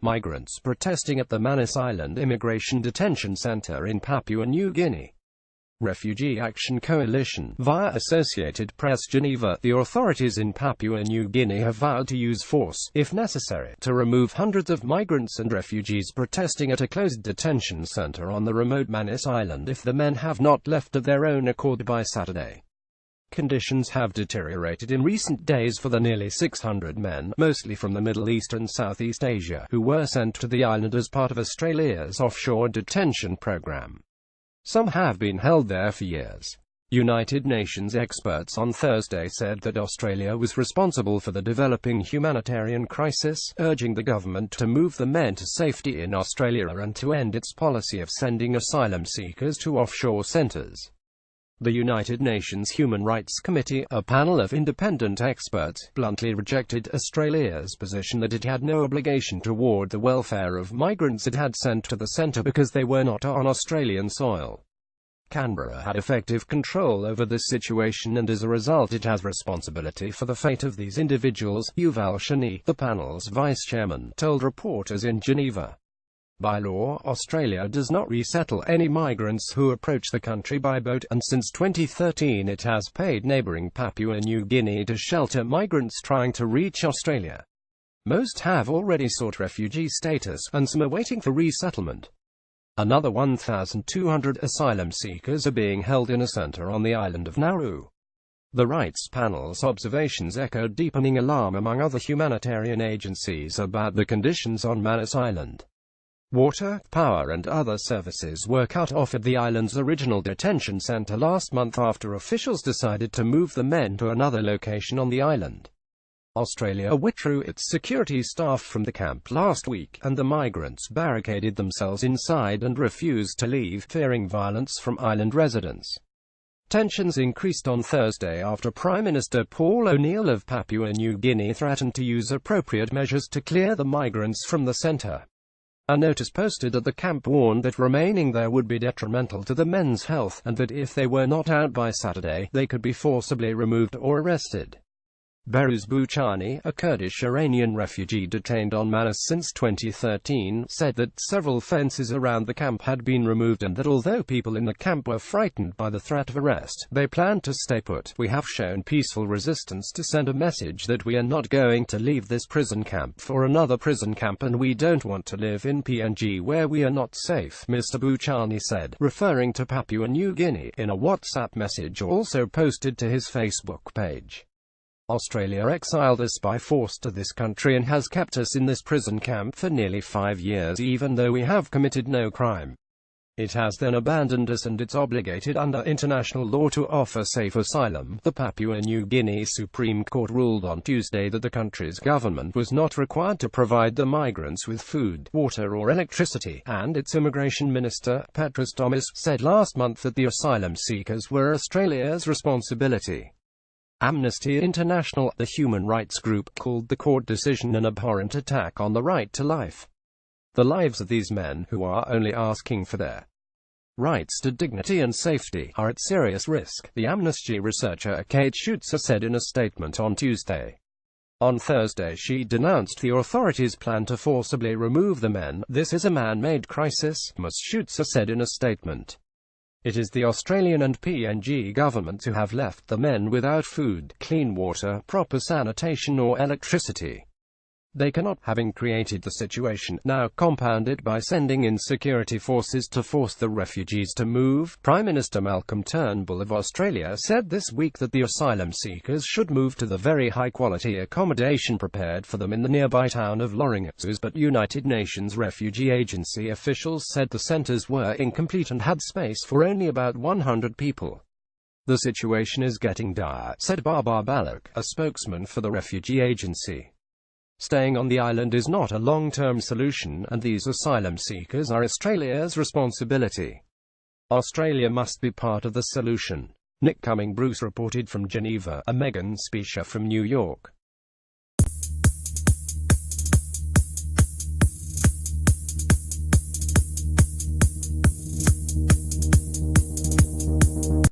Migrants protesting at the Manus Island Immigration Detention Center in Papua New Guinea. Refugee Action Coalition. Via Associated Press Geneva, the authorities in Papua New Guinea have vowed to use force, if necessary, to remove hundreds of migrants and refugees protesting at a closed detention center on the remote Manus Island if the men have not left of their own accord by Saturday. Conditions have deteriorated in recent days for the nearly 600 men, mostly from the Middle East and Southeast Asia, who were sent to the island as part of Australia's offshore detention program. Some have been held there for years. United Nations experts on Thursday said that Australia was responsible for the developing humanitarian crisis, urging the government to move the men to safety in Australia and to end its policy of sending asylum seekers to offshore centres. The United Nations Human Rights Committee, a panel of independent experts, bluntly rejected Australia's position that it had no obligation toward the welfare of migrants it had sent to the centre because they were not on Australian soil. Canberra had effective control over this situation and as a result it has responsibility for the fate of these individuals, Yuval Shani, the panel's vice-chairman, told reporters in Geneva. By law, Australia does not resettle any migrants who approach the country by boat, and since 2013 it has paid neighbouring Papua New Guinea to shelter migrants trying to reach Australia. Most have already sought refugee status, and some are waiting for resettlement. Another 1,200 asylum seekers are being held in a centre on the island of Nauru. The rights panel's observations echoed deepening alarm among other humanitarian agencies about the conditions on Manus Island. Water, power and other services were cut off at the island's original detention center last month after officials decided to move the men to another location on the island. Australia withdrew its security staff from the camp last week, and the migrants barricaded themselves inside and refused to leave, fearing violence from island residents. Tensions increased on Thursday after Prime Minister Paul O'Neill of Papua New Guinea threatened to use appropriate measures to clear the migrants from the center. A notice posted at the camp warned that remaining there would be detrimental to the men's health, and that if they were not out by Saturday, they could be forcibly removed or arrested. Behrouz Bouchani, a Kurdish Iranian refugee detained on Manus since 2013, said that several fences around the camp had been removed and that although people in the camp were frightened by the threat of arrest, they planned to stay put. "We have shown peaceful resistance to send a message that we are not going to leave this prison camp for another prison camp, and we don't want to live in PNG where we are not safe," Mr. Bouchani said, referring to Papua New Guinea, in a WhatsApp message also posted to his Facebook page. "Australia exiled us by force to this country and has kept us in this prison camp for nearly 5 years even though we have committed no crime. It has then abandoned us and it's obligated under international law to offer safe asylum." The Papua New Guinea Supreme Court ruled on Tuesday that the country's government was not required to provide the migrants with food, water or electricity, and its immigration minister, Petrus Thomas, said last month that the asylum seekers were Australia's responsibility. Amnesty International, the human rights group, called the court decision an abhorrent attack on the right to life. The lives of these men, who are only asking for their rights to dignity and safety, are at serious risk, the Amnesty researcher Kate Schutzer said in a statement on Tuesday. On Thursday she denounced the authorities' plan to forcibly remove the men. "This is a man-made crisis," Ms. Schutzer said in a statement. "It is the Australian and PNG governments who have left the men without food, clean water, proper sanitation or electricity. They cannot, having created the situation, now compounded by sending in security forces to force the refugees to move." Prime Minister Malcolm Turnbull of Australia said this week that the asylum seekers should move to the very high-quality accommodation prepared for them in the nearby town of Loringazus, but United Nations Refugee Agency officials said the centres were incomplete and had space for only about 100 people. "The situation is getting dire," said Babar Balak, a spokesman for the refugee agency. "Staying on the island is not a long-term solution, and these asylum seekers are Australia's responsibility. Australia must be part of the solution." Nick Cumming Bruce reported from Geneva, a Megan Specia from New York.